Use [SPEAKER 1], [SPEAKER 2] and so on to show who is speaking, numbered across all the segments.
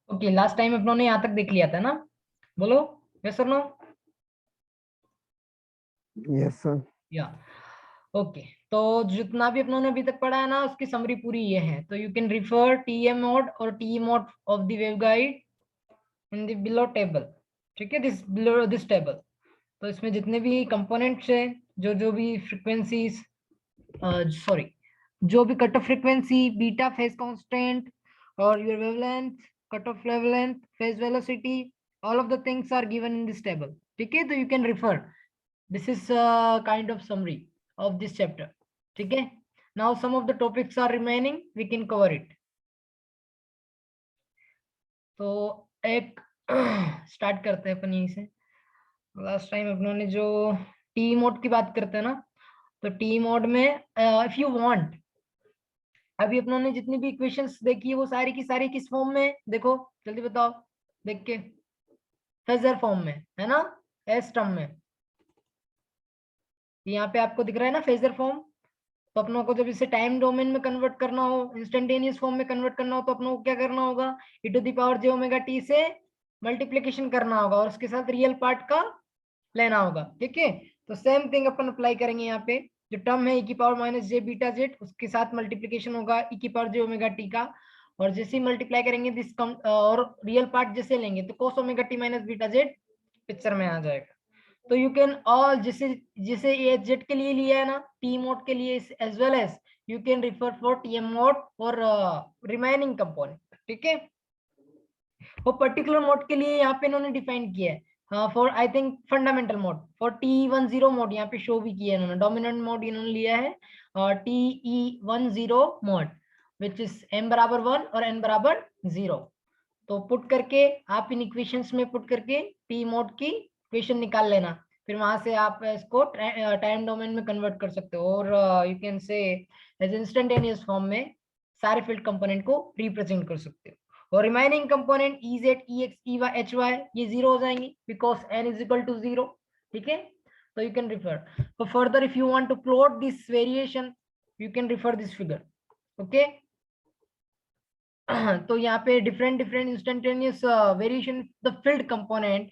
[SPEAKER 1] Okay, last time अपनों ने यहाँ तक देख लिया था ना, बोलो यस और नो।
[SPEAKER 2] Yes sir.
[SPEAKER 1] या ओके, तो जितना भी अपनों ने अभी तक पढ़ा है ना, उसकी समरी पूरी ये है। तो you can refer TM mode और TE mode of the waveguide in the below table. ठीक है, दिस बिलो दिस टेबल। तो इसमें जितने भी कंपोनेंट्स हैं, जो जो भी फ्रीक्वेंसीज, सॉरी, जो भी cut off frequency, beta phase constant और your wavelength, cut off wavelength, phase velocity, all of the things are given in this table. ठीक है, तो you can refer. This is a kind of summary of this chapter. ठीक है, now some of the topics are remaining, we can cover it. तो एक start करते हैं अपन यहीं से। लास्ट टाइम अपनों ने जो टी मोड की बात करते हैं ना, तो टी मोड में इफ यू वांट, अभी अपनों ने जितनी भी इक्वेशंस देखी है वो सारी की सारी किस फॉर्म में है? देखो जल्दी बताओ देख के, फेजर फॉर्म में है ना, एस टर्म में। यहाँ पे आपको दिख रहा है ना फेजर फॉर्म। तो अपनों को जब इसे टाइम डोमेन में कन्वर्ट करना हो, इंस्टेंटेनियस फॉर्म में कन्वर्ट करना हो, तो अपनों को क्या करना होगा, e to the power j omega t से मल्टीप्लिकेशन करना होगा और उसके साथ रियल पार्ट का लेना होगा। ठीक है, तो सेम थिंग अपन अप्लाई करेंगे यहाँ पे। जो टर्म है e की पावर माइनस जे बीटा जेड, उसके साथ मल्टीप्लीकेशन होगा e की पावर j ओमेगा t का, और जैसे ही मल्टीप्लाई करेंगे दिस कम और रियल पार्ट जैसे लेंगे तो cos omega t minus beta Z picture में आ जाएगा। तो यू कैन ऑल, जैसे जैसे ये जेड के लिए लिया है ना टी मोड के लिए, as well as you can refer for TM mode और रिमेनिंग कंपोनेंट। ठीक है, वो पर्टिकुलर मोड के लिए यहाँ पे इन्होंने डिफाइन किया है। हाँ, for I think fundamental mode, for T10 mode यहाँ पे शो भी किया है इन्होंने। डोमिनेंट मोड इन्होंने लिया है TE10 mode, which is m बराबर 1 और n बराबर 0। तो पुट करके आप इन इक्वेशंस में पुट करके टी मोड की इक्वेशन निकाल लेना, फिर वहां से आप इसको टाइम डोमेन में कन्वर्ट कर सकते हो और you can say as instantaneous form में सारे फील्ड कंपोनेंट को रिप्रेजेंट कर सकते हो। और remaining component E Z E X E Y H Y ये जीरो हो जाएंगे because N is equal to zero. ठीक है, तो यू कैन रिफर। तो further if you want to plot this variation, you can refer this figure. Okay, तो यहाँ पे different different instantaneous variation the field component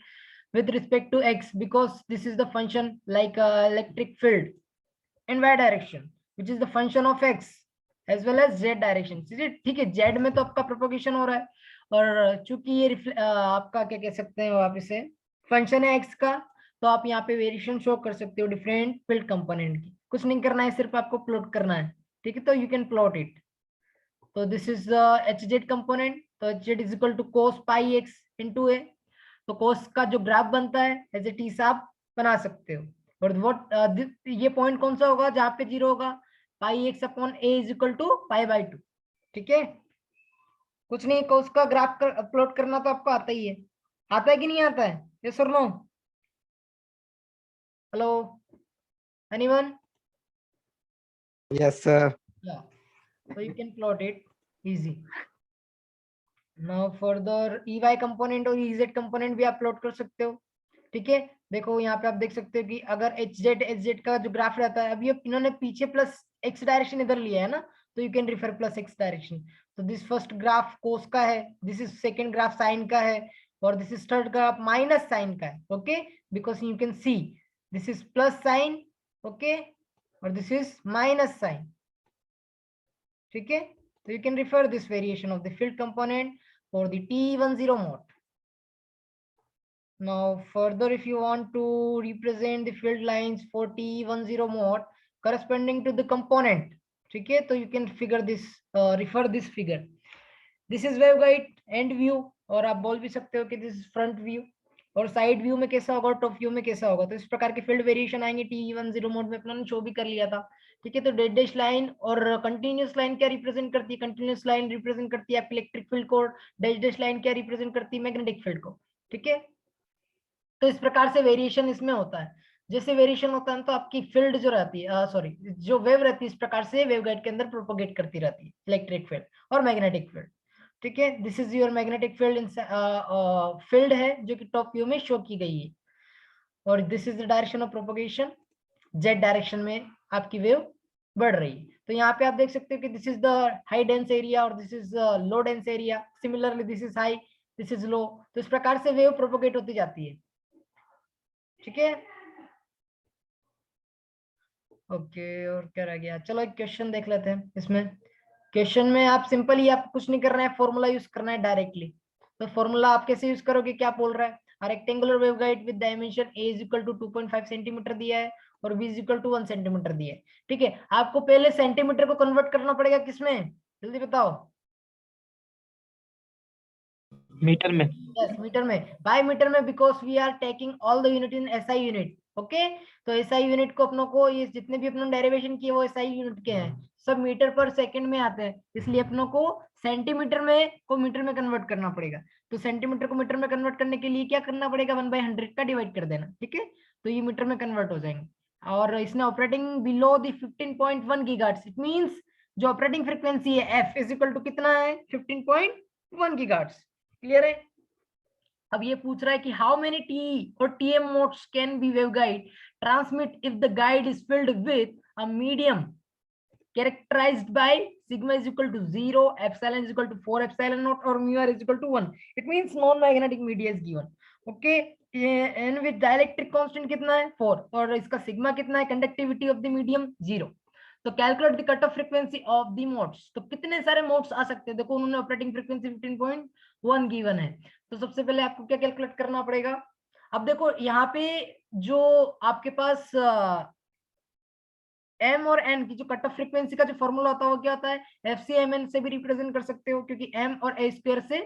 [SPEAKER 1] with respect to x, because this is the function like electric field in y direction, which is the function of x as well as z direction। ठीक है, z में तो आपका propagation हो रहा है और चूंकि ये आपका क्या कह सकते हैं आप इसे फंक्शन है x का, तो आप यहाँ पे वेरिएशन शो कर सकते हो डिफरेंट फील्ड कंपोनेंट की। कुछ नहीं करना है, सिर्फ आपको प्लॉट करना है। ठीक है, तो यू कैन प्लॉट इट। तो this is H Z component, तो H Z is equal to cos pi X into A. तो कोस का जो ग्राफ बनता है एज इट इज आप बना सकते हो। और व्हाट ये पॉइंट कौन सा होगा जहां पे जीरो होगा, pi X upon A is equal to pi by 2। ठीक है, कुछ नहीं, कोस का ग्राफ प्लॉट करना तो आपको आता ही है। आता है कि नहीं आता है, यस और no? Hello, anyone?
[SPEAKER 2] Yes sir.
[SPEAKER 1] Yeah, so you can plot it easy. Now further E Y component और ई जेड कंपोनेंट भी आप प्लॉट कर सकते हो। ठीक है, देखो यहाँ पे आप देख सकते हो कि अगर एच जेड का जो ग्राफ रहता है, अभी इन्होंने पीछे प्लस एक्स डायरेक्शन इधर लिया है ना, तो you can refer plus X direction. तो दिस फर्स्ट ग्राफ कोस का है, this is second graph sine का है, और this is third graph minus sine का है। Okay, because you can see this is plus sine, okay, और this is minus sine. ठीक है, so you can refer this variation of the field component for the T10 mode. Now further, if you want to represent the field lines for T10 mode corresponding to the component, ठीक है, तो you can figure this, refer this figure. This is waveguide end view, और आप बोल भी सकते हो कि this is front view, और साइड व्यू में कैसा होगा, टॉप व्यू में कैसा होगा। तो इस प्रकार के फील्ड वेरिएशन आएंगे T10 मोड में, अपना शो भी कर लिया था। ठीक है, तो डेड डैश लाइन और कंटिन्यूस लाइन क्या रिप्रेजेंट करती है, कंटिन्यूस लाइन रिप्रेजेंट करती है आपकी इलेक्ट्रिक फील्ड को, डैश डैश लाइन क्या रिप्रेजेंट करती है, मैग्नेटिक फील्ड को। ठीक है, तो इस प्रकार से वेरिएशन इसमें होता है। जैसे वेरिएशन होता है तो आपकी फील्ड जो रहती है, सॉरी, जो वेव रहती है, इस प्रकार से वेवगाइड के अंदर प्रोपोगेट करती रहती है इलेक्ट्रिक फील्ड और मैग्नेटिक फील्ड। ठीक है, this is your magnetic field, field है जो कि टॉप व्यू में शो की गई है, और this is the direction of propagation, Z direction में आपकी वेव बढ़ रही है। तो यहाँ पे आप देख सकते हो कि this is the high dense area और this is low dense area. Similarly this is high, this is low. तो इस प्रकार से वेव प्रोपोगेट होती जाती है। ठीक है, ओके। और क्या रह गया, चलो एक क्वेश्चन देख लेते हैं। इसमें क्वेश्चन में आप सिंपल ही, आप कुछ नहीं करना है, फॉर्मूला यूज करना है डायरेक्टली। तो फॉर्मूला आप कैसे यूज करोगे, क्या बोल रहा है, rectangular waveguide with dimension a is equal to 2.5 centimetre दिया है और b is equal to 1 centimetre दिया है। ठीक है, आपको पहले सेंटीमीटर को कन्वर्ट करना पड़ेगा किसमें, जल्दी बताओ।
[SPEAKER 3] मीटर में।
[SPEAKER 1] यस, मीटर में, बाय मीटर में, because we are taking all the unit in SI unit. Okay, तो एसआई यूनिट को अपनों को, ये जितने भी अपनों डेरिवेशन किए वो एसआई यूनिट के हैं, सब मीटर पर सेकंड में आते हैं, इसलिए अपनों को सेंटीमीटर में को मीटर में कन्वर्ट करना पड़ेगा। तो सेंटीमीटर को मीटर में कन्वर्ट करने के लिए क्या करना पड़ेगा, 1/100 का डिवाइड कर देना। ठीक है, तो ये मीटर में कन्वर्ट हो जाएंगे। और इसने operating below the 15.1 gigahertz, it means जो ऑपरेटिंग फ्रीक्वेंसी है f इज इक्वल टू कितना है, 15.1 गीगाहर्ट्ज। क्लियर है। अब ये पूछ रहा है कि हाउ मेनी टी और TM modes can be waveguide transmit if the guide is filled with a medium characterized by sigma is equal to 0, epsilon is equal to 4 epsilon naught or mu r is equal to 1. It means non-magnetic media is given. Okay, and with dielectric constant कितना है 4 और इसका sigma कितना है, conductivity of the medium 0. तो calculate the cut off frequency of the modes, तो कितने सारे मोड्स आ सकते हैं, देखो उन्होंने ऑपरेटिंग फ्रीक्वेंसी 15.1 गिवन है। तो सबसे पहले आपको क्या कैलकुलेट करना पड़ेगा। अब देखो यहाँ पे जो आपके पास एम और एन की जो कट ऑफ फ्रीक्वेंसी का जो फॉर्मूला होता है वो क्या होता है, एफ सी एम एन से भी रिप्रेजेंट कर सकते हो, क्योंकि एम और ए स्क्वायर से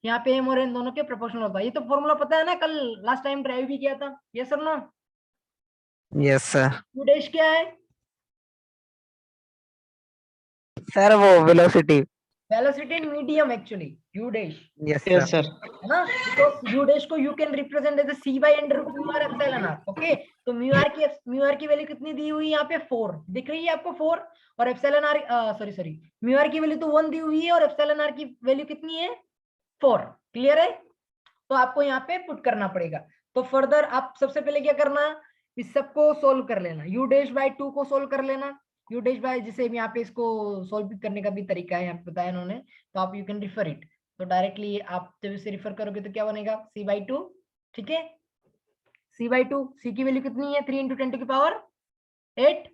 [SPEAKER 1] यहाँ पे एम और एन दोनों के प्रोपोर्शनल होता है। ये तो फॉर्मूला पता है ना, कल लास्ट टाइम ड्राइव भी किया था, ये सर ना।
[SPEAKER 2] Yes sir.
[SPEAKER 1] यू डैश क्या है
[SPEAKER 2] सर वो velocity.
[SPEAKER 1] Velocity in medium actually, u dash
[SPEAKER 2] yes
[SPEAKER 3] yes
[SPEAKER 2] sir.
[SPEAKER 3] Sir.
[SPEAKER 1] है ना, बिकॉज यू डैश को you can represent as c by under root mu r epsilon r. Okay, तो mu r की value कितनी दी हुई है यहाँ पे 4 दिख रही है आपको 4, और epsilon r sorry mu r की वैल्यू तो 1 दी हुई है और एप्सिलॉन आर की वैल्यू कितनी है 4। क्लियर है, तो आपको यहाँ पे पुट करना पड़ेगा। तो फर्दर आप सबसे पहले क्या करना, इस सबको सोल्व कर लेना, यू डैश बाय 2 को सोल्व कर लेना, यू डैश बाय, जिसे यहाँ पे इसको सोल्व करने का भी तरीका है यहाँ पे बताया इन्होंने, तो आप यू कैन रिफर इट। तो डायरेक्टली आप जब इसे रिफर करोगे तो क्या बनेगा, c/2। ठीक है, c/2, सी की वैल्यू कितनी है 3 × 10⁸,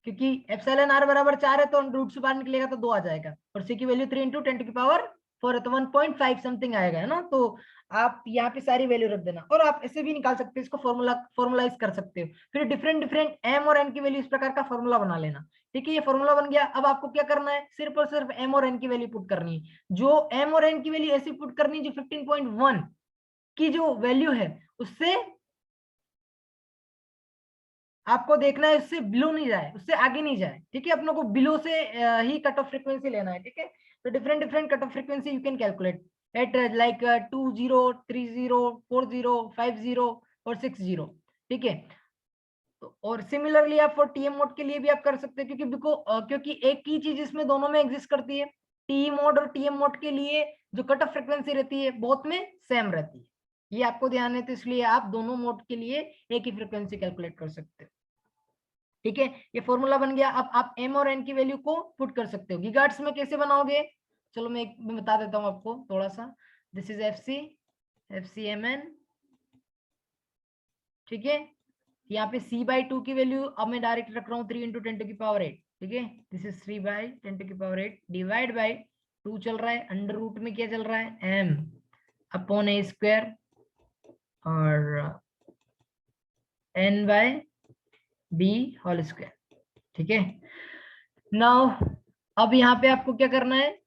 [SPEAKER 1] क्योंकि एप्सिलॉन आर बराबर 4 है तो रूट से बाहर निकलेगा तो 2 आ जाएगा, और सी की वैल्यू 3 × 10⁴ है तो 1.5 समथिंग आएगा, है ना। तो आप यहाँ पे सारी वैल्यू रख देना, और आप ऐसे भी निकाल सकते हो, इसको फॉर्मुलाइज कर सकते हो, फिर डिफरेंट डिफरेंट एम और एन की वैल्यू इस प्रकार का फॉर्मूला बना लेना। ठीक है, ये फॉर्मूला बन गया। अब आपको क्या करना है, सिर्फ और सिर्फ एम और एन की वैल्यू पुट करनी है। जो एम और एन की वैल्यू ऐसी पुट करनी है जो 15.1 की जो वैल्यू है उससे आपको देखना है, उससे बिलो नहीं जाए, उससे आगे नहीं जाए। ठीक है, अपनों को बिलो से ही कट ऑफ फ्रीक्वेंसी लेना है। ठीक है, तो different different cut off frequency you can calculate at like 20, 30, 40, 50 और 60। ठीक है, तो और सिमिलरली आप फॉर टीएम मोड के लिए भी आप कर सकते हैं, क्योंकि एक ही चीज इसमें दोनों में एग्जिस्ट करती है। टी मोड और टीएम मोड के लिए जो कट ऑफ फ्रीक्वेंसी रहती है बोथ में सेम रहती है, ये आपको ध्यान है, तो इसलिए आप दोनों मोड के लिए एक ही फ्रीक्वेंसी कैलकुलेट कर सकते हो। ठीक है, ये फॉर्मूला बन गया। अब आप एम और एन की वैल्यू को पुट कर सकते हो। गीगाहर्ट्ज में कैसे बनाओगे, चलो मैं बता देता हूँ आपको थोड़ा सा। This is F C M N. ठीक है, यहाँ पे c/2 की वैल्यू अब मैं डायरेक्ट रख रहा हूँ 3 × 10⁸। ठीक है, दिस इज 3/10⁸ डिवाइड बाय 2 चल रहा है, अंडर रूट में क्या चल रहा है m/a² और n/b²। ठीक है, नाउ अब यहाँ पे आपको क्या करना है,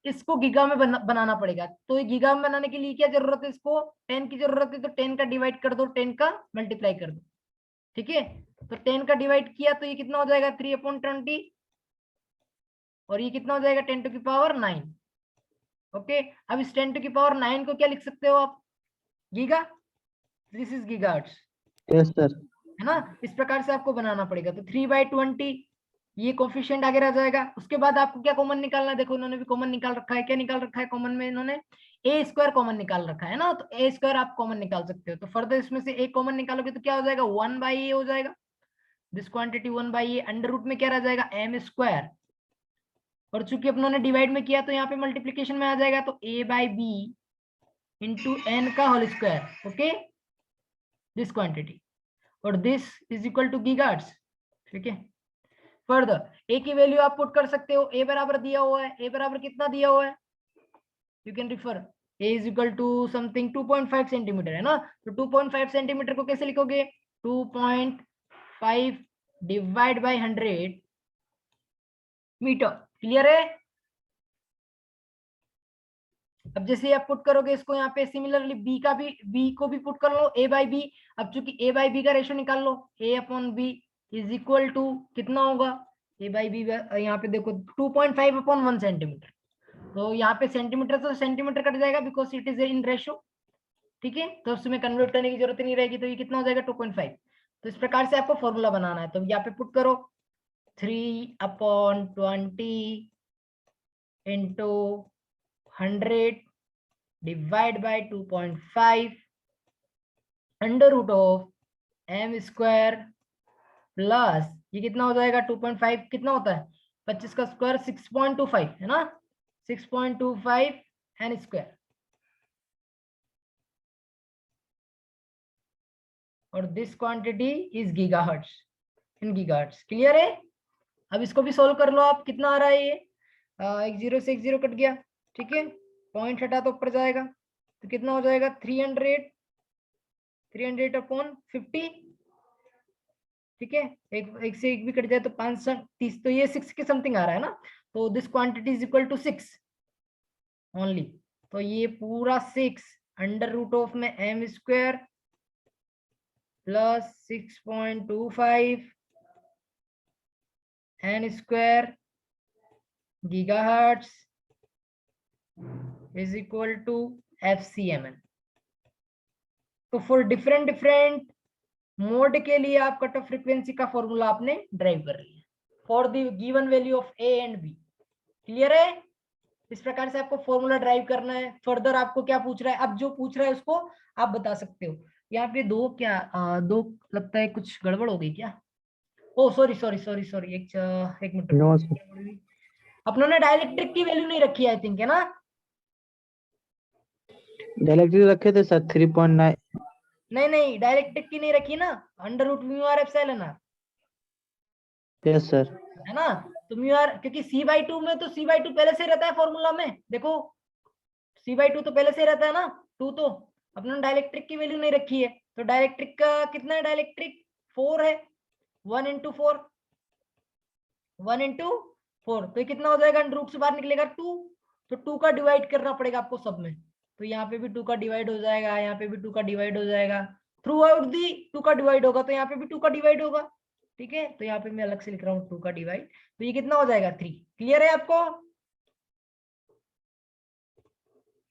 [SPEAKER 1] इसको गीगा में बनाना पड़ेगा। तो ये गीगा में बनाने के लिए क्या जरूरत है, इसको 10 की जरूरत है, तो 10 का डिवाइड कर दो, 10 का मल्टीप्लाई कर दो। ठीक है, तो 10 का डिवाइड किया तो ये कितना हो जाएगा 3/20, और ये कितना हो जाएगा 10⁹9। ओके, अब इस 10⁹9 को क्या लिख सकते हो आप, giga, this is gigahertz,
[SPEAKER 3] yes sir.
[SPEAKER 1] है ना। इस प्रकार से आपको बनाना पड़ेगा। तो 3/20 ये कोफिशिएंट आगे रह जाएगा। उसके बाद आपको क्या कॉमन निकालना है, देखो इन्होंने भी कॉमन निकाल रखा है, क्या निकाल रखा है कॉमन में, इन्होंने a² कॉमन निकाल रखा है ना, तो a² आप कॉमन निकाल सकते हो। तो फर्दर इसमें से a कॉमन निकालोगे तो क्या हो जाएगा 1/a हो जाएगा, this quantity 1/a, under root में क्या रह जाएगा m², और चूंकि अपनों ने डिवाइड में किया तो यहाँ पे मल्टीप्लीकेशन में आ जाएगा, तो a/b इंटू एन का whole square, okay, this quantity, और this is equal to gigahertz, ठीक है। फर्दर ए की वैल्यू आप पुट कर सकते हो, ए बराबर दिया हुआ है, ए बराबर कितना दिया हुआ है, you can refer, A is equal to something 2.5 centimetre है ना, तो 2.5 सेंटीमीटर को कैसे लिखोगे, 2.5 डिवाइड बाय 100 मीटर, क्लियर है। अब जैसे आप पुट करोगे इसको यहाँ पे, सिमिलरली बी का भी, बी को भी पुट कर लो, ए बाई बी। अब चूंकि ए बाई बी का रेशो निकाल लो, A upon B is equal to कितना होगा, ए बाई बी यहाँ पे देखो 2.5 अपॉन 1 सेंटीमीटर, तो यहाँ पे सेंटीमीटर तो सेंटीमीटर कट जाएगा because it is in ratio, ठीक है, तो उसमें कन्वर्ट करने की जरूरत नहीं रहेगी, तो ये कितना हो जाएगा 2.5। तो इस प्रकार से आपको फॉर्मूला बनाना है, तो यहाँ पे पुट करो 3/20 into 100 divide by 2.5 under root of M square plus ये कितना हो जाएगा 2.5 कितना होता है 25 का स्क्वायर 6.25 है ना, 6.25 एन स्क्वायर, और this quantity is gigahertz, in gigahertz, clear है। अब इसको भी सोल्व कर लो आप, कितना आ रहा है ये, एक जीरो से एक जीरो कट गया, ठीक है, पॉइंट हटा तो ऊपर जाएगा, तो कितना हो जाएगा 300 अपॉन 50, ठीक है, एक से एक भी कट जाए तो 530, तो ये 6 के समथिंग आ रहा है ना, तो this quantity is equal to 6 only, तो ये पूरा 6 अंडर रूट ऑफ में M square plus 6.25 N square gigahertz is equal to FCMN। तो फॉर डिफरेंट मोड के लिए आप कट ऑफ फ्रीक्वेंसी का फॉर्मूला आपने ड्राइव कर लिया for the given value of A and B, clear है। इस प्रकार से आपको फॉर्मूला ड्राइव करना है। फर्दर आपको क्या पूछ रहा है, अब जो पूछ रहा है उसको आप बता सकते हो। यहाँ पे दो लगता है कुछ गड़बड़ हो गई क्या, ओ सॉरी सॉरी सॉरी सॉरी, एक मिनट,
[SPEAKER 3] नो सर,
[SPEAKER 1] अपनों ने डाइलेक्ट्रिक की वैल्यू नहीं रखी, आई थिंक, है ना।
[SPEAKER 3] डायरेक्टली रखे थे सर 3.9।
[SPEAKER 1] नहीं डाइलेक्ट्रिक की नहीं रखी ना, under root mu r epsilon r,
[SPEAKER 3] yes sir.
[SPEAKER 1] है ना। तो म्यू आर, क्योंकि C/2 में तो C/2 पहले से रहता है फॉर्मूला में, देखो C/2 तो पहले से रहता है ना, 2, तो अपने डाइलेक्ट्रिक की वैल्यू नहीं रखी है, तो डाइलेक्ट्रिक का कितना है, डाइलेक्ट्रिक 4 है, 1 इंटू 4, 1 इंटू 4, तो ये कितना हो जाएगा, अंडर रूट से बाहर निकलेगा 2, तो 2 का डिवाइड करना पड़ेगा आपको सब में, तो यहाँ पे भी 2 का डिवाइड हो जाएगा, यहाँ पे भी 2 का डिवाइड हो जाएगा, थ्रू आउट दी 2 का डिवाइड होगा, तो यहाँ पे भी 2 का डिवाइड होगा, ठीक है। तो यहाँ पे मैं अलग से लिख रहा हूँ 2 का डिवाइड, तो ये कितना हो जाएगा 3, क्लियर है आपको,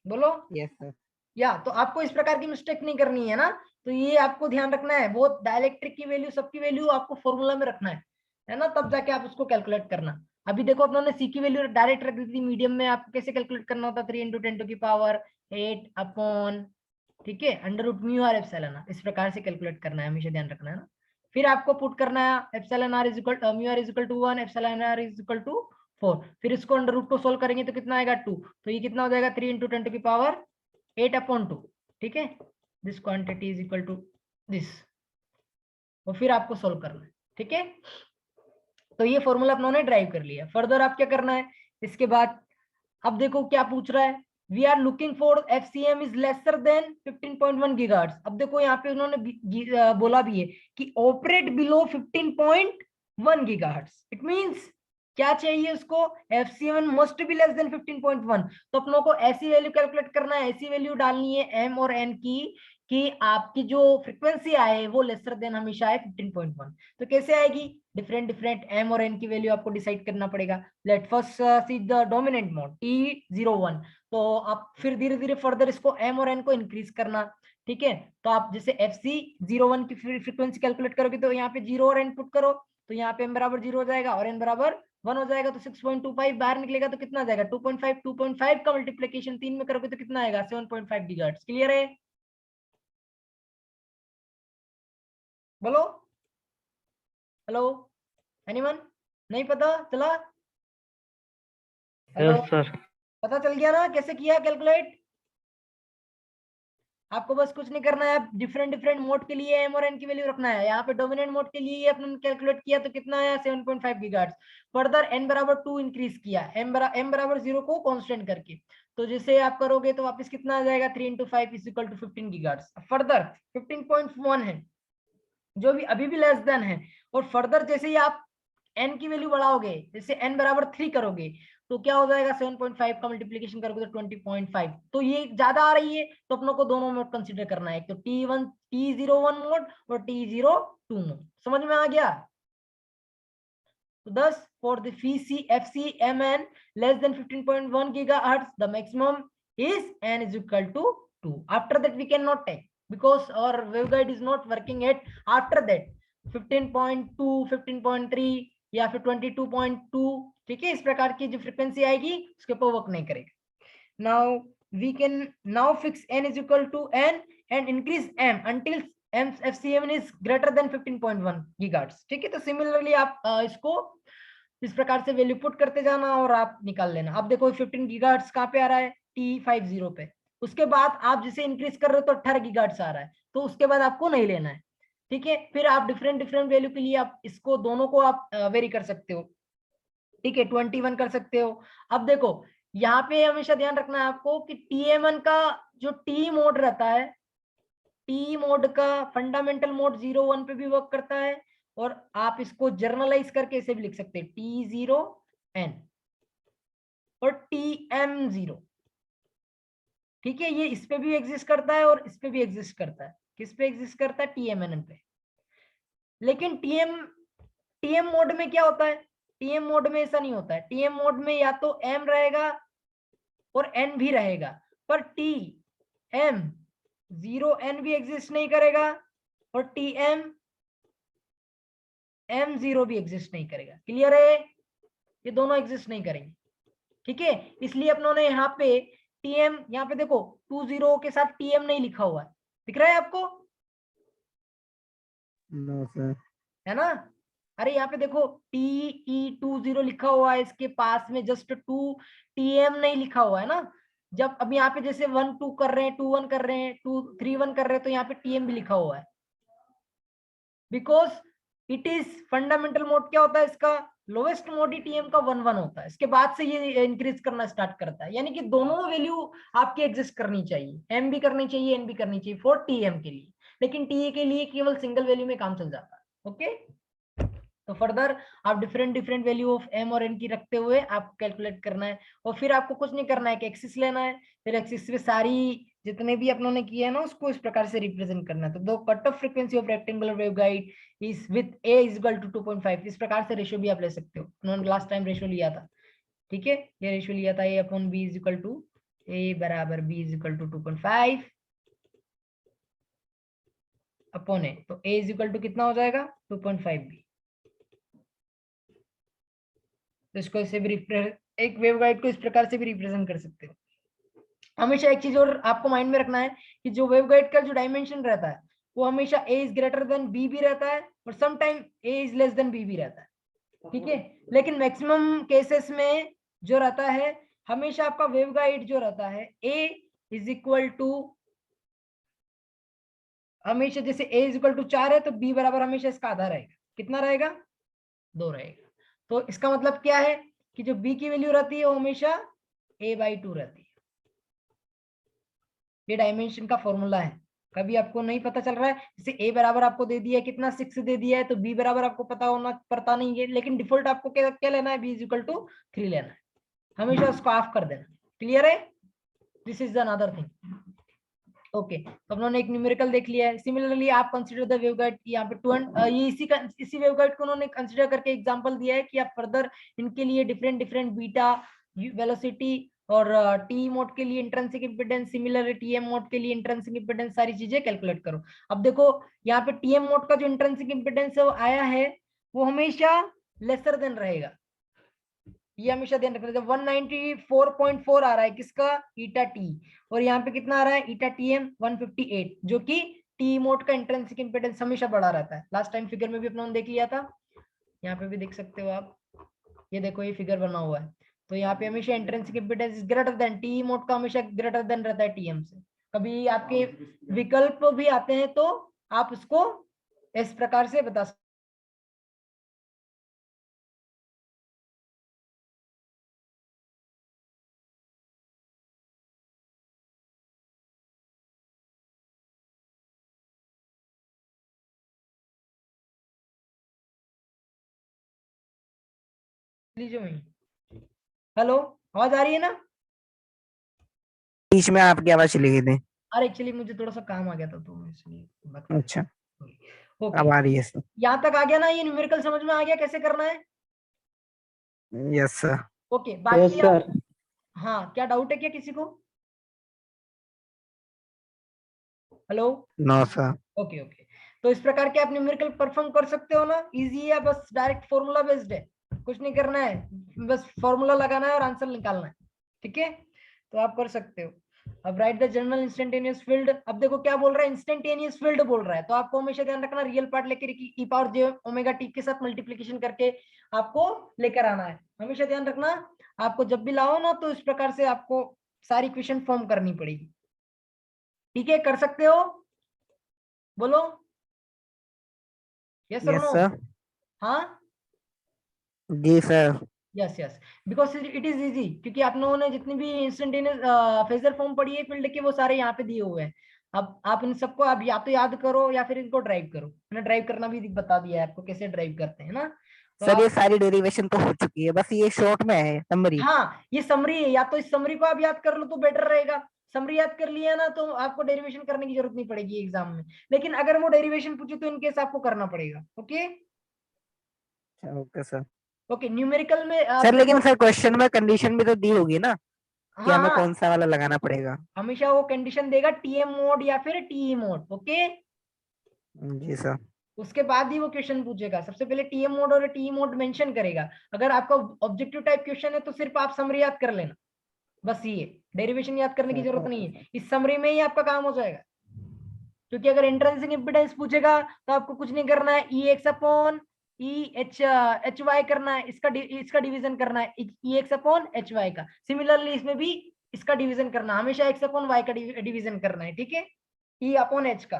[SPEAKER 1] बोलो।
[SPEAKER 2] Yes, sir.
[SPEAKER 1] या तो आपको इस प्रकार की मिस्टेक नहीं करनी है ना, तो ये आपको ध्यान रखना है, वो डाइलेक्ट्रिक की वैल्यू, सबकी वैल्यू आपको फॉर्मूला में रखना है ना, तब जाके आप उसको कैलकुलेट करना। अभी देखो अपने सी की वैल्यू डायरेक्ट रख दी थी, मीडियम में आपको कैसे कैलकुलेट करना होता, 3 × 10⁸ अपॉन, ठीक है, under root mu r epsilon r, इस प्रकार से कैलकुलेट करना है, हमेशा ध्यान रखना है ना। फिर आपको पुट करना है epsilon r is equal mu r is equal to 1, epsilon r is equal to 4, फिर इसको अंडर रूट को सोल्व करेंगे तो कितना आएगा 2, तो ये कितना हो जाएगा 3 × 10⁸ ठीक है, this quantity is equal to this, और फिर आपको सोल्व करना है, ठीक है। तो ये फॉर्मूला अपनों ड्राइव कर लिया। फर्दर आप क्या करना है इसके बाद, अब देखो क्या पूछ रहा है, we are looking for FCM is lesser than 15.1 gigahertz. अब देखो यहाँ पे उन्होंने बोला भी है कि operate below 15.1 gigahertz, it means क्या चाहिए उसको, FCM must be less than 15.1, तो अपनों को ऐसी वैल्यू कैलकुलेट करना है, ऐसी वैल्यू डालनी है M और N की कि आपकी जो फ्रीक्वेंसी आए वो लेसर देन हमेशा आए 15.1। तो कैसे आएगी, डिफरेंट M और N की वैल्यू आपको डिसाइड करना पड़ेगा। Let first see the dominant mode T01, तो आप फिर धीरे धीरे फर्दर इसको M और N को इंक्रीज करना, ठीक है। तो आप जैसे FC01 की फ्रीक्वेंसी कैलकुलेट करोगे तो यहाँ पे 0 और N पुट करो, तो यहाँ पे M बराबर 0 हो जाएगा और N बराबर 1 हो जाएगा, तो 6.25 बाहर निकलेगा तो कितना आ जाएगा 2.5 का मल्टीप्लीकेशन 3 में करोगे तो कितना आएगा 7.5 गीगाहर्ट्ज, क्लियर है, बोलो। हेलो, एनीवन, नहीं पता चला, हेलो,
[SPEAKER 3] यस सर।
[SPEAKER 1] पता चल गया ना कैसे किया कैलकुलेट, आपको बस कुछ नहीं करना है, डिफरेंट डिफरेंट मोड के लिए एम और एन की वैल्यू रखना है। यहाँ पे डोमिनेंट मोड के लिए अपने कैलकुलेट किया तो कितना आया 7.5 गीगाहर्ट्ज। फर्दर एन बराबर 2 इंक्रीज किया, एम बराबर 0 को कांस्टेंट करके, तो जैसे आप करोगे तो वापस कितना आ जाएगा 3 × 5 = 15 गीगाहर्ट्ज। फर्दर 15.1 है जो भी अभी भी लेस देन है, और फर्दर जैसे ही आप n की वैल्यू बढ़ाओगे, जैसे n बराबर 3 करोगे तो क्या हो जाएगा 7.5 का मल्टीप्लीकेशन करोगे तो 20.5, तो ये ज्यादा आ रही है, तो अपनों को दोनों मोड कंसीडर करना है, तो T01 मोड और T02 मोड। समझ में आ गया? तो thus for the FCMN less than 15.1 gigahertz, the maximum is n is equal to 2. After that we cannot take because our waveguide is not working at after that 15.2, 15.3 या फिर 22.2, ठीक है, इस प्रकार की जो फ्रीक्वेंसी आएगी उसके ऊपर वर्क नहीं करेगा। Now we can now fix n is equal to n and increase m until FCMN is greater than 15.1 gigahertz, ठीक है। तो सिमिलरली आप इसको इस प्रकार से वैल्यू पुट करते जाना और आप निकाल लेना। अब देखो 15 गीगाहर्ट्ज कहाँ पे आ रहा है, T50 पे। उसके बाद आप जिसे इंक्रीज कर रहे हो तो 18 गीगाहर्ट्ज आ रहा है, तो उसके बाद आपको नहीं लेना है, ठीक है। फिर आप डिफरेंट डिफरेंट वैल्यू के लिए आप इसको दोनों को आप वेरी कर सकते हो, ठीक है, 21 कर सकते हो। अब देखो यहाँ पे हमेशा ध्यान रखना है आपको कि TM1 का जो टी मोड रहता है, टी मोड का फंडामेंटल मोड 0-1 पे भी वर्क करता है, और आप इसको जर्नलाइज करके इसे भी लिख सकते हैं T0N और TM0, ठीक है। ये इस पे भी एग्जिस्ट करता है और इस पे भी एग्जिस्ट करता है। किस पे एग्जिस्ट करता है? TMN पे। लेकिन TM मोड में क्या होता है? TM मोड में ऐसा नहीं होता है। TM मोड में या तो M रहेगा और N भी रहेगा, पर TM0N भी एग्जिस्ट नहीं करेगा और TM0 भी एग्जिस्ट नहीं करेगा। क्लियर है? ये दोनों एग्जिस्ट नहीं करेंगे, ठीक है। इसलिए अपनों ने यहाँ पे TM, यहाँ पे देखो 20 के साथ TM नहीं लिखा हुआ है, दिख रहा है आपको?
[SPEAKER 2] No sir.
[SPEAKER 1] है ना? अरे यहाँ पे देखो TE20 लिखा हुआ है, इसके पास में जस्ट 2 TM नहीं लिखा हुआ है ना। जब अब यहाँ पे जैसे 1-2 कर रहे हैं, 2-1 कर रहे हैं, 2-3-1 कर रहे हैं, तो यहाँ पे TM भी लिखा हुआ है, because it is fundamental mode. क्या होता है इसका? लोवेस्ट मोड ही TM का 1-1 होता है, इसके बाद से ये इंक्रीज करना स्टार्ट करता है। यानी कि दोनों वैल्यू आपकी एग्जिस्ट करनी चाहिए, M भी करनी चाहिए, N भी करनी चाहिए फॉर TM के लिए, लेकिन TA के लिए केवल सिंगल वैल्यू में काम चल जाता है। ओके, तो फर्दर आप different different value of M और N की रखते हुए आपको कैलकुलेट करना है, और फिर आपको कुछ नहीं करना है कि एक्सिस लेना है, फिर एक्सिस पे सारी जितने भी अपनों ने किए हैं ना उसको इस प्रकार से रिप्रेजेंट करना है। तो दो cut off frequency of rectangular waveguide is with A = 2.5, इस प्रकार से रेशियो भी आप ले सकते हो। उन्होंने लास्ट टाइम रेशियो लिया था, ठीक है, ये रेशियो लिया था A/B = A बराबर B = 2.5 अपॉन A, तो A = कितना हो जाएगा 2.5B। तो इसको ऐसे भी एक वेवगाइड को इस प्रकार से भी रिप्रेजेंट कर सकते हो। हमेशा एक चीज और आपको माइंड में रखना है कि जो वेवगाइड का जो डायमेंशन रहता है वो हमेशा A > B भी रहता है और सम टाइम A B भी रहता है, ठीक है। लेकिन मैक्सिमम केसेस में जो रहता है हमेशा आपका वेवगाइड जो रहता है A = हमेशा जैसे A = 4 है तो B बराबर हमेशा इसका आधा रहेगा। कितना रहेगा? 2 रहेगा। तो इसका मतलब क्या है कि जो B की वैल्यू रहती है वो हमेशा A/2 रहती है। ये डायमेंशन का फॉर्मूला है। कभी आपको नहीं पता चल रहा है, जैसे A बराबर आपको दे दिया है कितना 6 दे दिया है, तो B बराबर आपको पता नहीं है, लेकिन डिफॉल्ट आपको क्या लेना है, B = 3 लेना है, हमेशा उसको ऑफ कर देना। क्लियर है? This is another thing. Okay, तो हम लोगों ने एक न्यूमेरिकल देख लिया है। सिमिलरली आप कंसीडर द वेवगाइड, यहाँ पे ये इसी वेवगाइड को उन्होंने कंसीडर करके एग्जांपल दिया है कि आप फर्दर इनके लिए डिफरेंट डिफरेंट बीटा वेलोसिटी और टी मोड के लिए intrinsic impedance, similarly TM mode के लिए इंट्रिंसिक इंपेडेंस, सारी चीजें कैलकुलेट करो। अब देखो यहाँ पे TM मोड का जो इंट्रिंसिक इंपेडेंस आया है वो हमेशा लेसर देन रहेगा, ये हमेशा ध्यान रखना। जब 194.4 आ रहा है किसका, ईटा टी, और यहाँ पे कितना आ रहा है ईटा TM 158, जो कि टी मोड का इंट्रिंसिक इंपेडेंस हमेशा बड़ा रहता है। लास्ट टाइम फिगर में भी अपने देख लिया था, यहाँ पे भी देख सकते हो आप, ये देखो ये फिगर बना हुआ है। तो यहाँ पे हमेशा intrinsic impedance greater than, T mode का हमेशा ग्रेटर देन रहता है TM से, कभी आपके विकल्प भी आते हैं तो आप उसको इस प्रकार से बता सकते लीजिए वहीं। हेलो, आवाज आ रही है ना?
[SPEAKER 2] बीच में आपकी आवाज चली गई थी।
[SPEAKER 1] अरे एक्चुअली मुझे थोड़ा सा काम आ गया था तो इसलिए बात कर।
[SPEAKER 2] अच्छा,
[SPEAKER 1] ओके,
[SPEAKER 2] अब आ रही है सर।
[SPEAKER 1] यहाँ तक आ गया ना? ये न्यूमेरिकल समझ में आ गया कैसे करना है?
[SPEAKER 2] Yes sir.
[SPEAKER 1] ओके,
[SPEAKER 3] यस
[SPEAKER 1] बाकी आप,
[SPEAKER 3] सर।
[SPEAKER 1] हाँ, क्या डाउट है क्या किसी को? Hello.
[SPEAKER 2] No sir.
[SPEAKER 1] Okay okay, तो इस प्रकार के आप न्यूमेरिकल परफॉर्म कर सकते हो ना? इजी है, बस डायरेक्ट फॉर्मूला बेस्ड है, कुछ नहीं करना है, बस फॉर्मूला लगाना है और आंसर निकालना है। ठीक है, तो आप कर सकते हो। अब right the general instantaneous field. अब देखो क्या बोल रहा है, इंस्टेंटेनियस फील्ड बोल रहा है, तो आपको हमेशा ध्यान रखना रियल पार्ट लेकर ई पावर जे ओमेगा टी के साथ मल्टीप्लीकेशन करके आपको लेकर आना है। हमेशा ध्यान रखना, आपको जब भी लाओ ना तो इस प्रकार से आपको सारी इक्वेशन फॉर्म करनी पड़ेगी। ठीक है, कर सकते हो? बोलो यस और
[SPEAKER 2] यस
[SPEAKER 1] नो।
[SPEAKER 2] सर।
[SPEAKER 1] हाँ,
[SPEAKER 2] जी sir.
[SPEAKER 1] Yes yes, because it is easy, क्योंकि आप लोगों ने जितनी भी इंस्टेंटेनियस फेजर फॉर्म पढ़ी है फील्ड के वो सारे यहाँ पे दिए हुए हैं। अब आप इन सबको आप या तो याद करो या फिर इनको ड्राइव करो। मैंने ड्राइव करना भी बता दिया है आपको कैसे ड्राइव करते हैं ना, तो
[SPEAKER 2] सर ये
[SPEAKER 1] आप,
[SPEAKER 2] सारी डेरिवेशन तो हो चुकी है, बस ये शॉर्ट में है समरी।
[SPEAKER 1] हाँ ये समरी है, या तो इस समरी को आप याद कर लो तो बेटर रहेगा। समरी याद कर लिया ना तो आपको डेरिवेशन करने की जरूरत नहीं पड़ेगी एग्जाम में, लेकिन अगर वो डेरिवेशन पूछे तो इनकेस आपको करना पड़ेगा। Okay
[SPEAKER 2] okay sir.
[SPEAKER 1] Okay, numerical में आप
[SPEAKER 2] सर लेकिन
[SPEAKER 1] देखो।
[SPEAKER 2] सर क्वेश्चन में कंडीशन भी तो दी होगी ना कि
[SPEAKER 1] हाँ
[SPEAKER 2] हमें कौन
[SPEAKER 1] हाँ,
[SPEAKER 2] सा वाला लगाना पड़ेगा।
[SPEAKER 1] हमेशा वो कंडीशन देगा टीएम मोड या फिर टीई मोड। ओके,
[SPEAKER 2] जी सर।
[SPEAKER 1] उसके बाद ही वो क्वेश्चन पूछेगा, सबसे पहले टीएम मोड और टीई मोड मेंशन करेगा। अगर आपका ऑब्जेक्टिव टाइप क्वेश्चन है तो सिर्फ आप समरी याद कर लेना, बस ये डेरिवेशन याद करने की जरूरत नहीं है, इस समरी में ही आपका काम हो जाएगा। क्योंकि अगर इंट्रिंसिक इम्पीडेंस पूछेगा तो आपको कुछ नहीं करना है, E X upon E H Y करना है, इसका डिवीजन करना है E X upon H Y का। सिमिलरली इसमें भी इसका डिवीजन करना, हमेशा एक्स अपॉन वाई का डिवीजन करना है। ठीक है, ई अपॉन एच का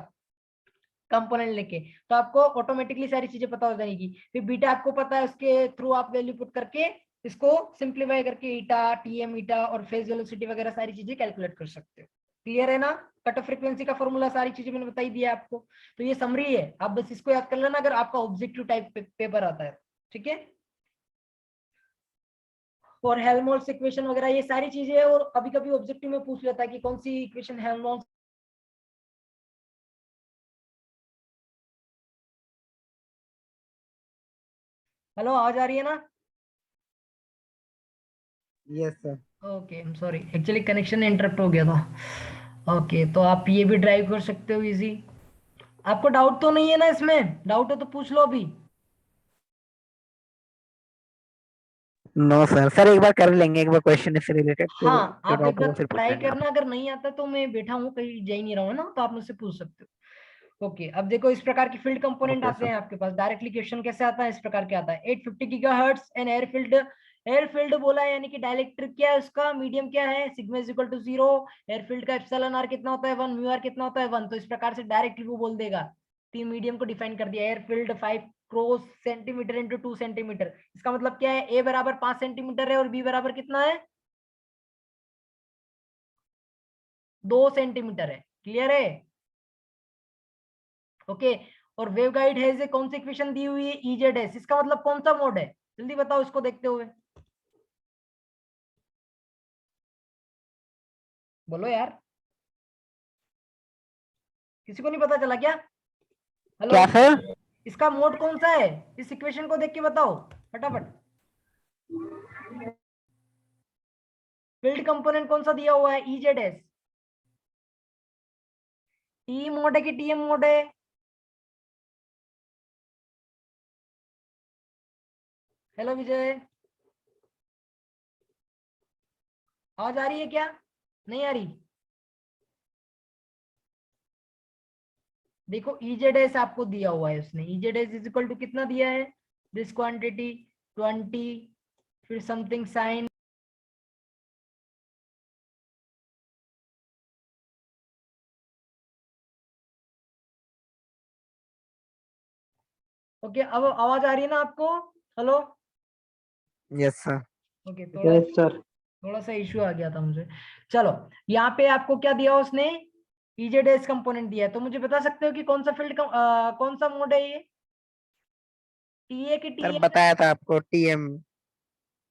[SPEAKER 1] कंपोनेंट लेके, तो आपको ऑटोमेटिकली सारी चीजें पता हो जाएगी। फिर बीटा आपको पता है, उसके थ्रू आप वैल्यू पुट करके इसको सिंप्लीफाई करके ईटा टीएम ईटा और फेज वेलोसिटी वगैरह सारी चीजें कैलकुलेट कर सकते हो। क्लियर है ना? कट ऑफ फ्रीक्वेंसी का फॉर्मूला सारी चीजें मैंने बताई दिया आपको, तो ये समरी है, आप बस इसको याद कर लेना अगर आपका ऑब्जेक्टिव टाइप पेपर आता है। ठीक है, और हेल्महोल्ट्ज इक्वेशन वगैरह ये सारी चीजें है, और कभी कभी ऑब्जेक्टिव में पूछ लेता है कि कौन सी इक्वेशन हेल्महोल्ट्ज। हेलो, आवाज आ रही है ना?
[SPEAKER 2] Yes sir.
[SPEAKER 1] Okay, I am sorry, actually connection interrupt हो गया था। ओके, तो आप ये भी ड्राइव कर सकते हो इजी। आपको डाउट तो नहीं है ना इसमें? डाउट है तो पूछ लो अभी।
[SPEAKER 2] No sir. सर एक बार कर लेंगे, एक बार क्वेश्चन इससे रिलेटेड, फिर
[SPEAKER 1] हाँ,
[SPEAKER 2] जो
[SPEAKER 1] आप एक
[SPEAKER 2] डाउट
[SPEAKER 1] बार
[SPEAKER 2] होगा फिर पूछ
[SPEAKER 1] ट्राई
[SPEAKER 2] लेंगे आप।
[SPEAKER 1] करना, अगर नहीं आता तो मैं बैठा हूँ कहीं, जा ही नहीं रहा हूँ ना, तो आप मुझसे पूछ सकते हो। ओके, अब देखो इस प्रकार के फील्ड कंपोनेंट
[SPEAKER 2] ओके
[SPEAKER 1] आते
[SPEAKER 2] सर।
[SPEAKER 1] हैं आपके पास। डायरेक्टली क्वेश्चन कैसे आता है, इस प्रकार के आता है 850 गीगाहर्ट्ज एंड एयर फील्ड बोला है, यानी कि डाइलेक्ट्रिक क्या है उसका, मीडियम क्या है, sigma is equal to 0। Air field का एप्सिलॉन आर कितना होता है 1, म्यू आर कितना होता है 1। तो इस प्रकार से डायरेक्टली वो बोल देगा, तीन मीडियम को डिफाइन कर दिया। Air field 5 cross centimetre into 2 centimetre, इसका मतलब क्या है, ए बराबर 5 सेंटीमीटर है और बी बराबर कितना है 2 सेंटीमीटर है। क्लियर है? ओके, और वेव गाइड है से कौन सी इक्वेशन दी हुई है, इजेड एस, इसका मतलब कौन सा मोड है, जल्दी बताओ इसको देखते हुए। बोलो यार, किसी को नहीं पता चला क्या? हेलो,
[SPEAKER 2] क्या सर?
[SPEAKER 1] इसका मोड कौन सा है, इस इक्वेशन को देख के बताओ फटाफट। फील्ड कंपोनेंट कौन सा दिया हुआ है, इजेड एस, टी मोड है कि टीएम मोड है? हेलो विजय, आवाज आ रही है क्या? नहीं आ रही? देखो इजेड एस आपको दिया हुआ है उसने, Z S is equal to कितना दिया है, दिस क्वांटिटी 20, फिर समथिंग साइन ओके, अब आवाज आ रही है ना आपको? Hello?
[SPEAKER 2] Yes, sir.
[SPEAKER 1] Okay,
[SPEAKER 3] yes sir.
[SPEAKER 1] थोड़ा सा इश्यू आ गया था मुझे। चलो, यहाँ पे आपको क्या दिया उसने? EZS कंपोनेंट दिया है, तो मुझे बता सकते हो कि कौन सा फील्ड कौन सा मोड है ये? टीए की
[SPEAKER 2] सर
[SPEAKER 1] टीएम?
[SPEAKER 2] बताया था आपको TM.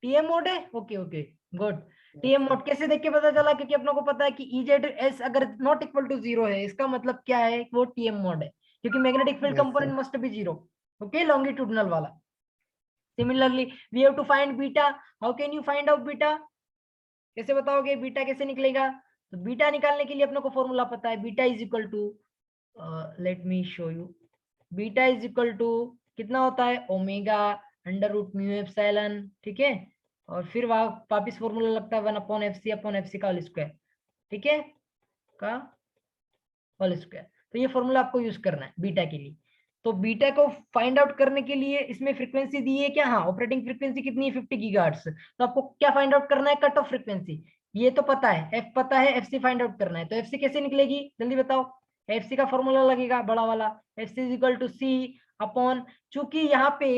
[SPEAKER 1] टीएम मोड है। Okay okay, good. TM mode कैसे देख के पता चला? क्योंकि अपनों को पता है कि EZS अगर नॉट इक्वल टू 0 है, इसका मतलब क्या है? वो टीएम मोड है, क्योंकि magnetic field
[SPEAKER 2] Yes,
[SPEAKER 1] component
[SPEAKER 2] sir.
[SPEAKER 1] Must be 0। Okay, longitudinal वाला। Similarly we have to find beta. How can you find out beta? कैसे बताओगे बीटा कैसे निकलेगा? तो बीटा निकालने के लिए अपने को फॉर्मूला पता है। Beta is equal to, let me show you. Beta is equal to कितना होता है? Omega under root mu epsilon, ठीक है। और फिर वहां वापिस फॉर्मूला लगता है 1/fc का होल स्क्वायर, ठीक है, का होल स्क्वायर। तो ये फॉर्मूला आपको यूज करना है बीटा के लिए। तो बीटा को फाइंड आउट करने के लिए इसमें फ्रीक्वेंसी दी है क्या? हाँ, ऑपरेटिंग फ्रीक्वेंसी कितनी है? 50 गीगाहर्ट्ज। तो आपको क्या फाइंड आउट करना है? Cut off frequency. ये तो पता है, एफ पता है, एफसी फाइंड आउट करना है। तो एफसी कैसे निकलेगी जल्दी बताओ? एफसी का फॉर्मूला लगेगा बड़ा वाला, FC is equal to C upon, चूंकि यहाँ पे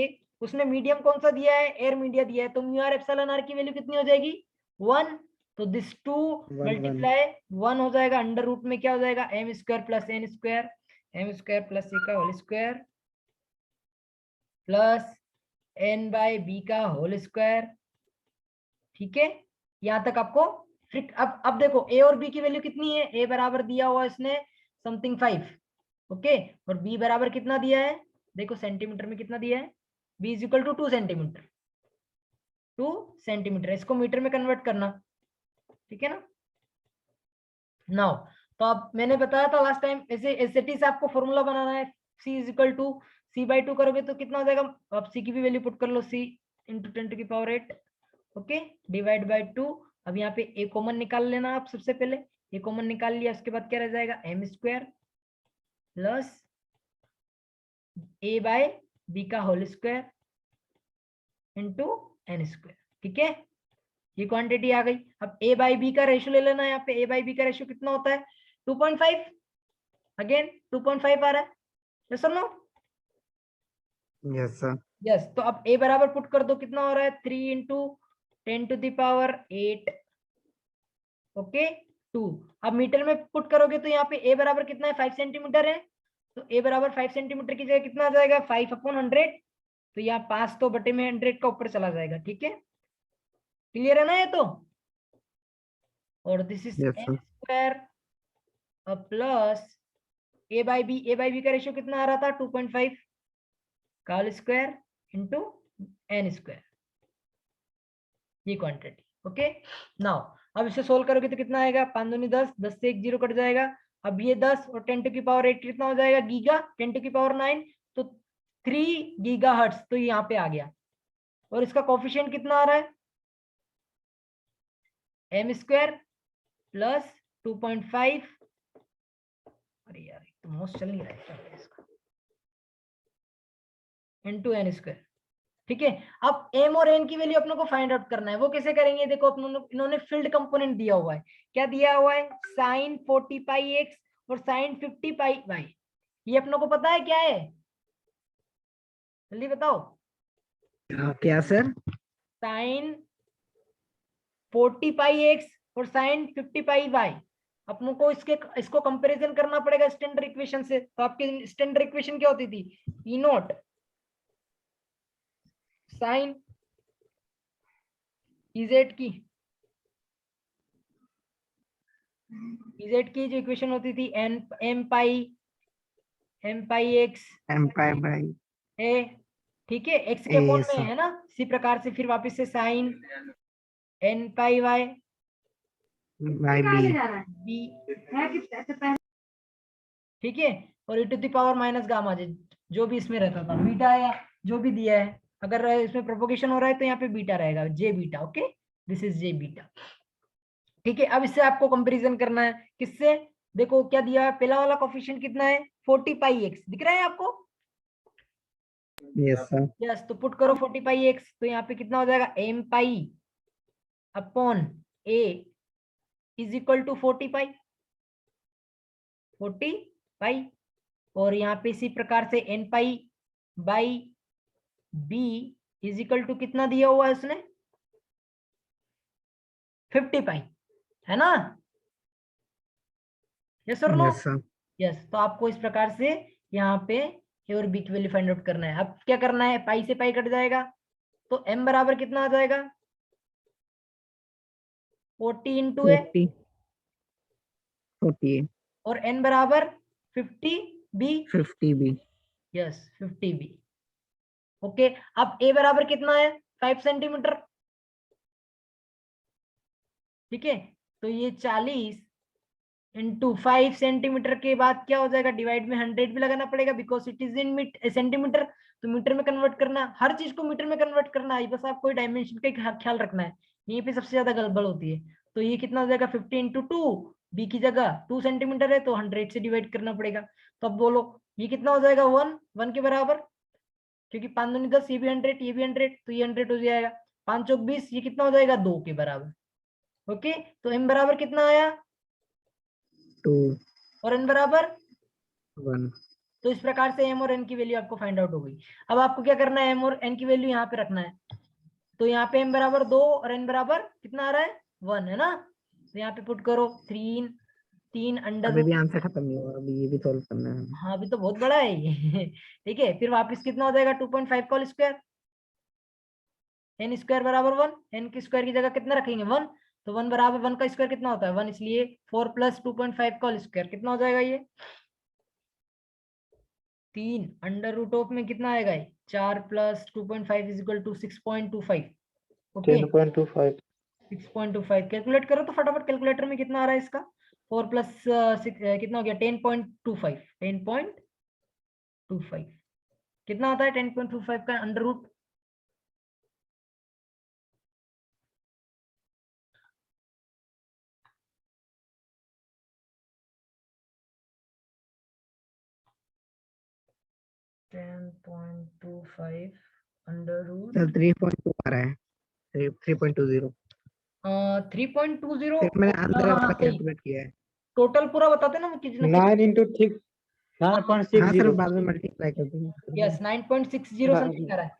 [SPEAKER 1] उसने मीडियम कौन सा दिया है? एयर मीडिया दिया है, तो म्यू आर एप्सिलॉन आर की वैल्यू कितनी हो जाएगी? 1। तो दिस 2 मल्टीप्लाई 1 हो जाएगा, अंडर रूट में क्या हो जाएगा? M square plus N square, M square plus C का whole square plus N by B का होल स्क्वायर, ठीक है। यहां तक आपको अब देखो ए और बी की वैल्यू कितनी है? ए बराबर दिया हुआ इसने समथिंग 5, ओके, और बी बराबर कितना दिया है? देखो सेंटीमीटर में कितना दिया है? B is equal to 2 centimetre, 2 centimetre. इसको मीटर में कन्वर्ट करना, ठीक है ना। नाउ, तो अब मैंने बताया था लास्ट टाइम, ऐसे एसएटी से आपको फॉर्मूला बनाना है। c is equal to c/2 करोगे तो कितना हो जाएगा? आप c की भी वैल्यू पुट कर लो, c into 10⁸ okay, divide by 2। अब यहाँ पे a कॉमन निकाल लेना आप सबसे पहले। a कॉमन निकाल लिया, उसके बाद क्या रह जाएगा? M square plus a by B का whole square into N square, ठीक है। ये क्वांटिटी आ गई। अब a बाई बी का रेशियो ले लेना। यहाँ पे a बाई बी का रेशियो कितना होता है? 2.5। अगेन 2.5 आ रहा है, यस और नो?
[SPEAKER 2] Yes, sir.
[SPEAKER 1] यस। तो अब a बराबर पुट कर दो, कितना हो रहा है? 3 इंटू 10⁸ ओके, 2। अब मीटर में पुट करोगे तो यहाँ पे a बराबर कितना है? 5 सेंटीमीटर है। तो a बराबर 5 सेंटीमीटर की जगह कितना आ जाएगा? 5/100। तो यहाँ 5 तो बटे में 100 का ऊपर चला जाएगा, ठीक है। क्लियर है ना ये तो? और this is
[SPEAKER 2] Yes,
[SPEAKER 1] N
[SPEAKER 2] sir.
[SPEAKER 1] Square plus a by B का रेशियो कितना आ रहा था? 2.5 का whole square into N square, ये क्वांटिटी, ओके। नाउ अब इसे सोल्व करोगे तो कितना आएगा? 5 दूनी 10, 10 से 1 0 कट जाएगा। अब ये 10 और 10⁸8 कितना हो जाएगा? गीगा। 10⁹9, तो 3 गीगा हर्ट्ज। तो यहाँ पे आ गया। और इसका कोफिशिएंट कितना आ रहा है? एम स्क्वायर प्लस 2.5, अरे यार तो मोस्ट चल नहीं रहा है इसका, इंटू एन स्क्वायर, ठीक है। अब m और n की वैल्यू अपनों को फाइंड आउट करना है। वो कैसे करेंगे? देखो अपनों इन्होंने फील्ड कंपोनेंट दिया हुआ है। क्या दिया हुआ है? साइन 40πx और साइन 50πy। ये अपनों को पता है क्या है? जल्दी बताओ।
[SPEAKER 2] क्या सर?
[SPEAKER 1] साइन 40πx और साइन 50πy। अपनों को इसको कंपैरिजन करना पड़ेगा स्टैंडर्ड इक्वेशन से। तो आपकी स्टैंडर्ड इक्वेशन क्या होती थी? ई नॉट साइन इजेड की जो इक्वेशन होती थी M pi X
[SPEAKER 2] M by
[SPEAKER 1] A, ठीक है, एक्स
[SPEAKER 2] A,
[SPEAKER 1] के अपॉन
[SPEAKER 2] yes,
[SPEAKER 1] में
[SPEAKER 2] sir.
[SPEAKER 1] है ना। इसी प्रकार से फिर वापस से sine N pi Y
[SPEAKER 2] By B.
[SPEAKER 1] B, ठीक है। और e to the power minus gamma जो भी इसमें रहता था, बीटा या जो भी दिया है। अगर इसमें प्रोपोगेशन हो रहा है तो यहाँ पे बीटा रहेगा, J beta, okay, this is J beta, ठीक है। अब इससे आपको कंपैरिजन करना है किससे? देखो क्या दिया है, पहला वाला कोफिशिएंट कितना है? 40πx दिख रहा है आपको?
[SPEAKER 2] Yes, sir.
[SPEAKER 1] यस, तो पुट करो 40πx, तो यहाँ पे कितना हो जाएगा? M pi upon A is equal to 40π, और यहाँ पे इसी प्रकार से N pi by B is equal to कितना दिया हुआ है उसने 50 पाई, है ना? यस और नो?
[SPEAKER 2] Yes sir.
[SPEAKER 1] यस। तो आपको इस प्रकार से यहाँ पे ए और बी की वैल्यू फाइंड आउट करना है। अब क्या करना है, पाई से पाई कट जाएगा तो m बराबर कितना आ जाएगा 40 इंटू ए
[SPEAKER 2] 40
[SPEAKER 1] और n बराबर 50 B.
[SPEAKER 2] 50 B.
[SPEAKER 1] Yes 50 B. Okay, अब a बराबर कितना है 5 सेंटीमीटर। ठीक है, तो ये 40 इंटू 5 सेंटीमीटर के बाद क्या हो जाएगा, डिवाइड में 100 भी लगाना पड़ेगा because it is in centimetre, तो मीटर में कन्वर्ट करना, हर चीज को मीटर में कन्वर्ट करना है, बस आपको डायमेंशन का ख्याल रखना है, यहीं पे सबसे ज्यादा गड़बड़ होती है। तो ये कितना हो जाएगा 50 इंटू 2, बी की जगह 2 सेंटीमीटर है तो 100 से डिवाइड करना पड़ेगा। तो अब बोलो ये कितना हो जाएगा 1 के बराबर, क्योंकि 5 दूनी 10, ये भी 100 ये भी 100, तो ये 100 हो जाएगा। 5 चौक 20, ये कितना हो जाएगा 2 के बराबर। ओके, तो m बराबर कितना आया
[SPEAKER 2] 2
[SPEAKER 1] और n बराबर
[SPEAKER 2] 1।
[SPEAKER 1] तो इस प्रकार से m और n की वैल्यू आपको फाइंड आउट हो गई। अब आपको क्या करना है, m और n की वैल्यू यहाँ पे रखना है। तो यहाँ पे m बराबर 2 और n बराबर कितना आ रहा है 1, है ना? तो यहाँ पे पुट करो 3 अंडर
[SPEAKER 2] अभी भी आंसर खत्म नहीं हुआ, अभी ये भी सॉल्व करना है।
[SPEAKER 1] हाँ अभी तो बहुत बड़ा है ये ठीक है, फिर वापस कितना हो जाएगा 2.5 का होल स्क्वायर, n स्क्वायर बराबर 1, n की स्क्वायर की जगह कितना रखेंगे 1, तो 1 बराबर 1 का स्क्वायर कितना होता है 1, इसलिए 4 प्लस 2.5 का होल स्क्वायर कितना हो जाएगा ये 3 अंडर रूट ऑफ में कितना आएगा ये 4 plus 2.5 is equal to 6.25। Okay
[SPEAKER 3] 10.25
[SPEAKER 1] 6.25 calculate करो तो फटाफट, कैलकुलेटर में कितना आ रहा है इसका 4 प्लस कितना हो गया 10.25 10.25 कितना आता है 10.25 का under root 10.25 under root
[SPEAKER 2] sir 3.2 आ रहा है, 3.20।
[SPEAKER 1] 3.20।
[SPEAKER 2] सिर्फ मैंने अंदर
[SPEAKER 1] हाँ
[SPEAKER 2] वाला
[SPEAKER 1] हाँ सही,
[SPEAKER 2] कैलकुलेट किया है।
[SPEAKER 1] टोटल पूरा बताते ना कितना
[SPEAKER 3] 9 into 6
[SPEAKER 2] हाँ सर
[SPEAKER 3] 9.60
[SPEAKER 2] बाद में मल्टीप्लाई कर देंगे।
[SPEAKER 1] यस 9.60 समथिंग आ रहा है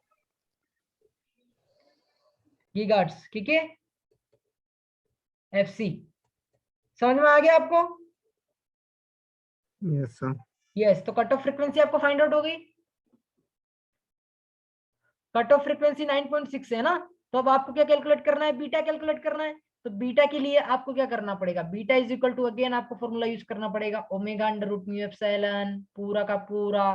[SPEAKER 1] गीगाहर्ट्ज। ठीक है, एफसी समझ में आ गया आपको?
[SPEAKER 2] Yes sir.
[SPEAKER 1] यस, तो कट ऑफ फ्रीक्वेंसी आपको फाइंड आउट हो गई, कट ऑफ फ्रीक्वेंसी 9.6 है ना? तो अब आपको क्या कैलकुलेट करना है, बीटा कैलकुलेट करना है। तो बीटा के लिए आपको क्या करना पड़ेगा, beta is equal to again आपको फॉर्मूला यूज करना पड़ेगा omega under root mu epsilon पूरा का पूरा।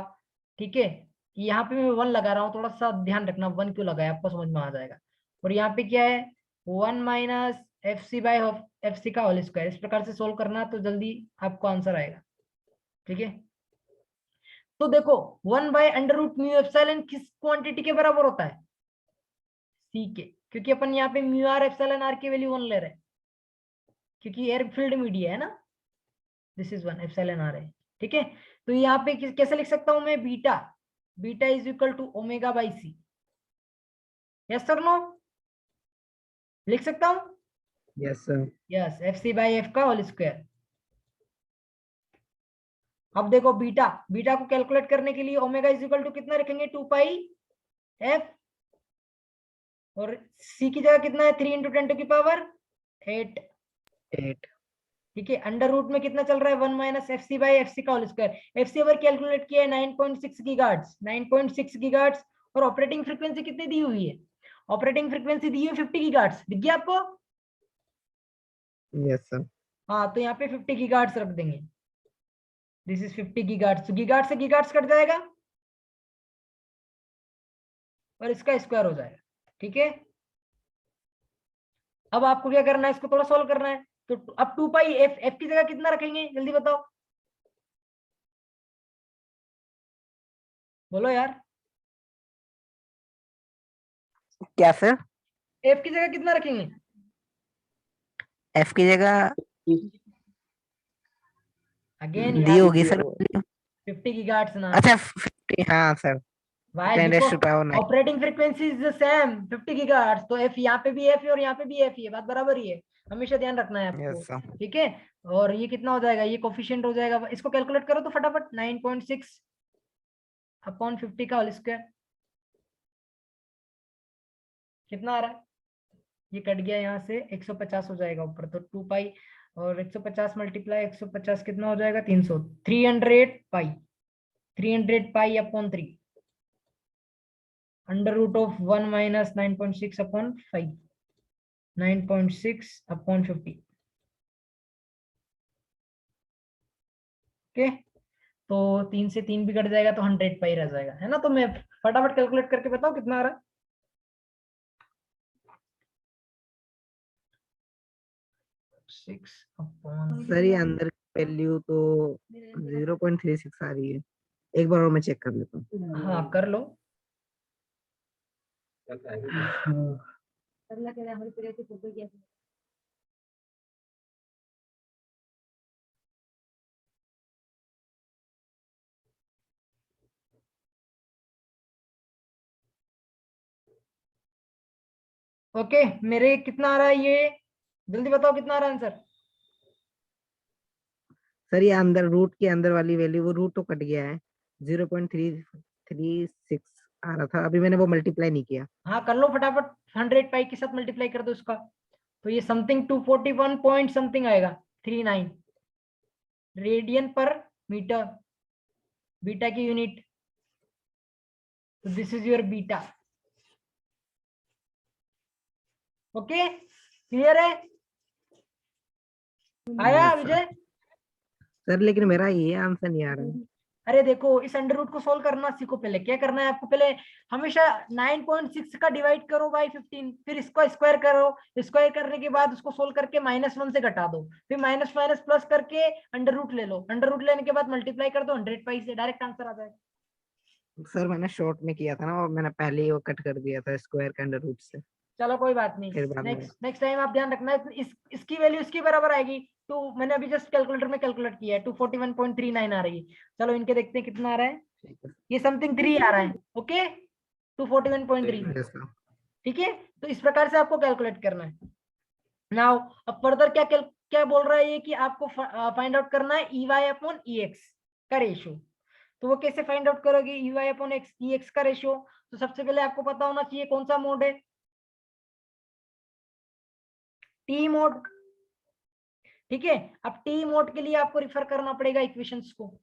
[SPEAKER 1] ठीक है, यहाँ पे मैं 1 लगा रहा हूँ, थोड़ा सा ध्यान रखना 1 क्यों लगाया, आपको समझ में आ जाएगा। और यहाँ पे क्या है 1 minus F C by F C का होल स्क्वायर, इस प्रकार से सोल्व करना तो जल्दी आपको आंसर आएगा। ठीक है, तो देखो 1 by under root mu epsilon किस क्वांटिटी के बराबर होता है सी के, क्योंकि अपन यहाँ पे म्यू आर एप्सिलॉन आर की वैल्यू 1 ले रहे हैं क्योंकि एयर फील्ड मीडिया है ना, दिस इज 1 एप्सिलॉन आर है। ठीक है, तो यहाँ पे कैसे लिख सकता हूं मैं, beta beta is equal to omega by C. Yes sir no, लिख सकता हूं?
[SPEAKER 2] Yes sir.
[SPEAKER 1] Yes, F C by F का होल स्क्वायर। अब देखो बीटा बीटा को कैलकुलेट करने के लिए ओमेगा इज इक्वल टू कितना रखेंगे 2 पाई एफ, और सी की जगह कितना है 3 इंटू 10 टू की पावर 8।
[SPEAKER 2] 8।
[SPEAKER 1] ठीक है, अंडर रूट में कितना चल रहा है 1 minus F C by F C का होल स्क्वायर। एफ सी अगर कैलकुलेट किया है 9.6 गीगाहर्ट्ज 9.6 गीगाहर्ट्ज, और ऑपरेटिंग फ्रीक्वेंसी कितनी दी हुई है, ऑपरेटिंग फ्रीक्वेंसी दी हुई 50 गीगाहर्ट्ज, दिख गया आपको?
[SPEAKER 2] Yes sir.
[SPEAKER 1] हाँ, तो यहाँ पे 50 गीगाहर्ट्ज रख देंगे, दिस इज 50 गीगाहर्ट्ज, गीगाहर्ट्ज से गीगाहर्ट्ज कट जाएगा और इसका स्क्वायर हो जाएगा। ठीक है, अब आपको क्या करना है, इसको थोड़ा सोल्व करना है। तो अब 2 पाई एफ, एफ की जगह कितना रखेंगे जल्दी बताओ, बोलो यार,
[SPEAKER 2] क्या सर?
[SPEAKER 1] एफ की जगह कितना रखेंगे?
[SPEAKER 2] एफ की जगह
[SPEAKER 1] अगेन
[SPEAKER 2] दी
[SPEAKER 1] यार
[SPEAKER 2] होगी सर।
[SPEAKER 1] 50 गीगाहर्ट्ज ना,
[SPEAKER 2] अच्छा 50, हाँ sir.
[SPEAKER 1] Y
[SPEAKER 2] 10
[SPEAKER 1] because
[SPEAKER 2] raise to power 9।
[SPEAKER 1] Operating frequency is the same 50 gigahertz, तो एफ यहाँ पे भी एफ है और यहाँ पे भी एफ ही है, बात बराबर ही है, हमेशा ध्यान रखना है आपको।
[SPEAKER 2] Yes sir.
[SPEAKER 1] ठीक है, और ये कितना हो जाएगा, ये कोफिशिएंट हो जाएगा, इसको कैलकुलेट करो तो फटाफट 9.6 अपॉन 50 का होल स्क्वायर कितना आ रहा है? ये कट गया यहाँ से, 150 हो जाएगा ऊपर, तो 2 पाई और 150 मल्टीप्लाई 150 कितना हो जाएगा? 300, 300 pi, 300 pi upon 3, under root of 1 minus 9.6 upon 5, 9.6 upon 50। Okay, तो 3 से 3 भी कट जाएगा तो 100 पाई रह जाएगा, है ना? तो मैं फटाफट कैलकुलेट करके बताओ कितना आ रहा है? 6 अपॉन,
[SPEAKER 2] सर ये अंदर की वैल्यू तो 0.36 आ रही है, एक बार और मैं चेक कर लेता हूँ।
[SPEAKER 1] हाँ कर लो। ओके, मेरे कितना आ रहा है ये? जल्दी बताओ कितना आ रहा है आंसर?
[SPEAKER 2] सर ये अंदर रूट के अंदर वाली वैल्यू, वो रूट तो कट गया है, 0.336 आ रहा था, अभी मैंने वो मल्टीप्लाई नहीं किया।
[SPEAKER 1] हाँ कर लो फटाफट, 100 पाई के साथ मल्टीप्लाई कर दो इसका, तो ये समथिंग 241 पॉइंट समथिंग आएगा, 39 रेडियन पर मीटर, बीटा की यूनिट, तो this is your beta. Okay, clear है? आया विजय?
[SPEAKER 2] सर लेकिन मेरा ये आंसर नहीं आ रहा है।
[SPEAKER 1] अरे देखो, इस अंडर रूट को सोल्व करना सीखो। पहले क्या करना है आपको? पहले हमेशा 9.6 का डिवाइड करो बाई 15, फिर इसको स्क्वायर करो, स्क्वायर करने के बाद उसको सोल्व करके -1 से घटा दो, फिर माइनस माइनस प्लस करके अंडर रूट ले लो, अंडर रूट लेने के बाद मल्टीप्लाई कर दो 100 पाई से, डायरेक्ट आंसर आ जाएगा।
[SPEAKER 2] सर मैंने शॉर्ट में किया था ना, और मैंने पहले ही वो कट कर दिया था स्क्वायर के अंडर रूट से,
[SPEAKER 1] चलो कोई बात नहीं,
[SPEAKER 2] फिर बाद में।
[SPEAKER 1] नेक्स्ट टाइम आप ध्यान रखना, इसकी वैल्यू इसके बराबर आएगी। तो मैंने अभी जस्ट कैलकुलेटर में कैलकुलेट किया है, 241.39 आ रही है। चलो इनके देखते हैं कितना आ रहा है।
[SPEAKER 2] ठीक है।
[SPEAKER 1] ये समथिंग 3 आ रहा है। Okay, 241.3,
[SPEAKER 2] Yes, sir.
[SPEAKER 1] ठीक है? तो इस प्रकार से आपको कैलकुलेट करना है। नाउ अब फर्दर क्या बोल रहा है ये कि आपको फाइंड आउट करना है ई वाई अपॉन ई एक्स का रेशियो। तो वो कैसे फाइंड आउट करोगे ई वाई अपॉन एक्स, ई एक्स का रेशियो? तो सबसे पहले आपको पता होना चाहिए कौन सा मोड है, टी मोड। ठीक है, अब टी मोड के लिए आपको रिफर करना पड़ेगा इक्वेशंस को।